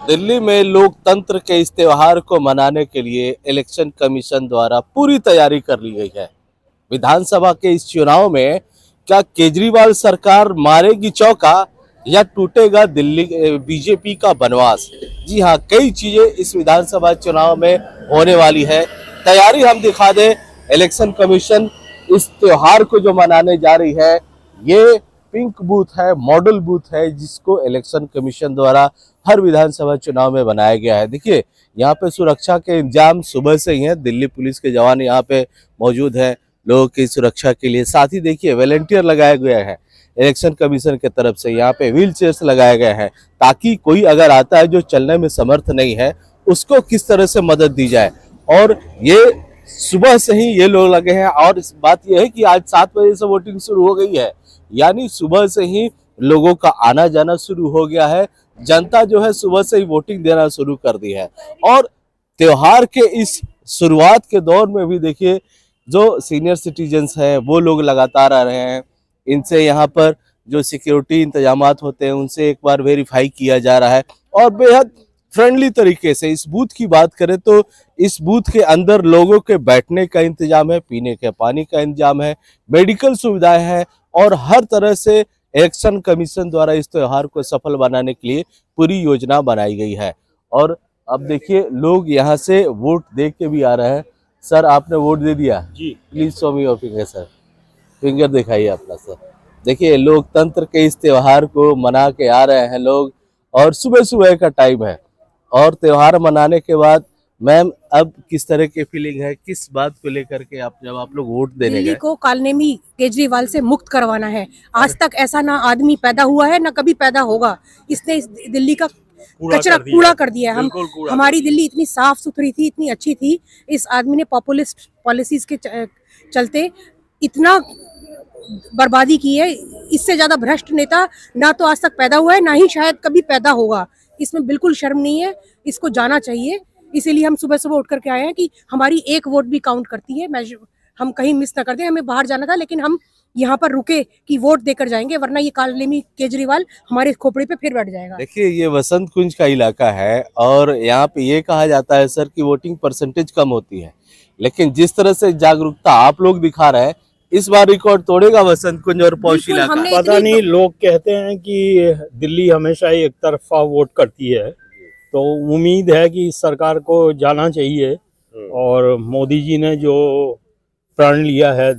दिल्ली में लोकतंत्र के इस त्योहार को मनाने के लिए इलेक्शन कमीशन द्वारा पूरी तैयारी कर ली गई है। विधानसभा के इस चुनाव में क्या केजरीवाल सरकार मारेगी चौका या टूटेगा दिल्ली बीजेपी का बनवास? जी हाँ, कई चीजें इस विधानसभा चुनाव में होने वाली है। तैयारी हम दिखा दें, इलेक्शन कमीशन इस त्योहार को जो मनाने जा रही है, ये पिंक बूथ है, मॉडल बूथ है, जिसको इलेक्शन कमीशन द्वारा हर विधानसभा चुनाव में बनाया गया है। देखिए, यहाँ पे सुरक्षा के इंतजाम सुबह से ही है। दिल्ली पुलिस के जवान यहाँ पे मौजूद है लोगों की सुरक्षा के लिए। साथ ही देखिए, वॉलंटियर लगाया गया है इलेक्शन कमीशन की तरफ से। यहाँ पे व्हील चेयर्स लगाया गया है ताकि कोई अगर आता है जो चलने में समर्थ नहीं है, उसको किस तरह से मदद दी जाए। और ये सुबह से ही ये लोग लगे हैं। और इस बात यह है कि आज 7 बजे से वोटिंग शुरू हो गई है, यानी सुबह से ही लोगों का आना जाना शुरू हो गया है। जनता जो है सुबह से ही वोटिंग देना शुरू कर दी है। और त्योहार के इस शुरुआत के दौर में भी देखिए, जो सीनियर सिटीजन्स हैं वो लोग लगातार आ रहे हैं। इनसे यहाँ पर जो सिक्योरिटी इंतजामात होते हैं उनसे एक बार वेरीफाई किया जा रहा है। और बेहद फ्रेंडली तरीके से इस बूथ की बात करें तो इस बूथ के अंदर लोगों के बैठने का इंतजाम है, पीने के पानी का इंतजाम है, मेडिकल सुविधाएं हैं। और हर तरह से इलेक्शन कमीशन द्वारा इस त्योहार को सफल बनाने के लिए पूरी योजना बनाई गई है। और अब देखिए, लोग यहाँ से वोट दे के भी आ रहे हैं। सर, आपने वोट दे दिया जी? Please show me your finger sir. Finger दिखाइए अपना सर। देखिए, लोकतंत्र के इस त्योहार को मना के आ रहे हैं लोग, और सुबह सुबह का टाइम है। और त्योहार मनाने के बाद मैम, अब किस तरह की फीलिंग है, किस बात को लेकर के जब आप लोग वोट देने गए? दिल्ली को कालनेमी केजरीवाल से मुक्त करवाना है। आज तक ऐसा ना आदमी पैदा हुआ है ना कभी पैदा होगा। इसने इस दिल्ली का कचरा कूड़ा कर दिया है। हमारी दिल्ली इतनी साफ सुथरी थी, इतनी अच्छी थी। इस आदमी ने पॉपुलिस्ट पॉलिसीज के चलते इतना बर्बादी की है। इससे ज्यादा भ्रष्ट नेता ना तो आज तक पैदा हुआ है, ना ही शायद कभी पैदा होगा। इसमें बिल्कुल शर्म नहीं है, इसको जाना चाहिए। इसीलिए हम सुबह सुबह उठ करके आए हैं कि हमारी एक वोट भी काउंट करती है। हम कहीं मिस ना कर दें। हमें बाहर जाना था, लेकिन हम यहाँ पर रुके कि वोट देकर जाएंगे, वरना ये कालनेमी केजरीवाल हमारे खोपड़ी पे फिर बैठ जाएगा। देखिए, ये वसंत कुंज का इलाका है और यहाँ पे ये कहा जाता है सर कि वोटिंग परसेंटेज कम होती है, लेकिन जिस तरह से जागरूकता आप लोग दिखा रहे हैं, इस बार रिकॉर्ड तोड़ेगा वसंत कुंज और पौष इलाका। पता नहीं, लोग कहते हैं कि दिल्ली हमेशा एक तरफा वोट करती है, तो उम्मीद है कि इस सरकार को जाना चाहिए। और मोदी जी ने जो प्रण लिया है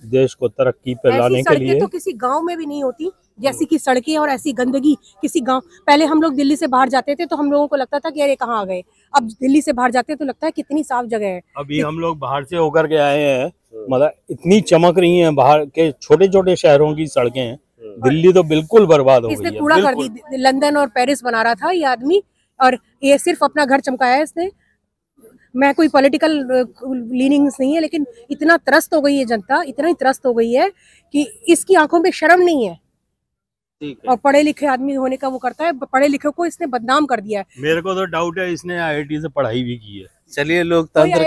देश को तरक्की पे लाने के लिए, तो किसी गांव में भी नहीं होती जैसी की सड़कें और ऐसी गंदगी किसी गांव। पहले हम लोग दिल्ली से बाहर जाते थे तो हम लोगों को लगता था कि अरे कहाँ आ गए। अब दिल्ली से बाहर जाते हैं तो लगता है कितनी साफ जगह है। अभी हम लोग बाहर से होकर के आए हैं, मतलब इतनी चमक रही हैं बाहर के छोटे छोटे शहरों की सड़कें। दिल्ली तो बिल्कुल बर्बाद हो गई है। इसने कूड़ा कर दी। लंदन और पेरिस बना रहा था ये आदमी, और ये सिर्फ अपना घर चमकाया है इसने। मैं कोई पॉलिटिकल लीनिंग्स नहीं है, लेकिन इतना त्रस्त हो गई है जनता, इतना ही त्रस्त हो गई है कि इसकी आंखों में शर्म नहीं है। और पढ़े लिखे आदमी होने का वो करता है। पढ़े लिखे को इसने बदनाम कर दिया है। मेरे को तो डाउट है इसने IIT से पढ़ाई भी की है। चलिए, लोकतंत्र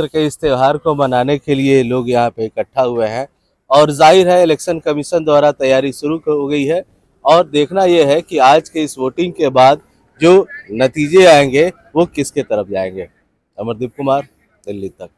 के इस त्योहार को मनाने के लिए लोग यहाँ पे इकट्ठा हुए हैं। और जाहिर है, इलेक्शन कमीशन द्वारा तैयारी शुरू हो गई है। और देखना यह है कि आज के इस वोटिंग के बाद जो नतीजे आएंगे वो किसके तरफ जाएंगे। अमरदीप कुमार, दिल्ली तक।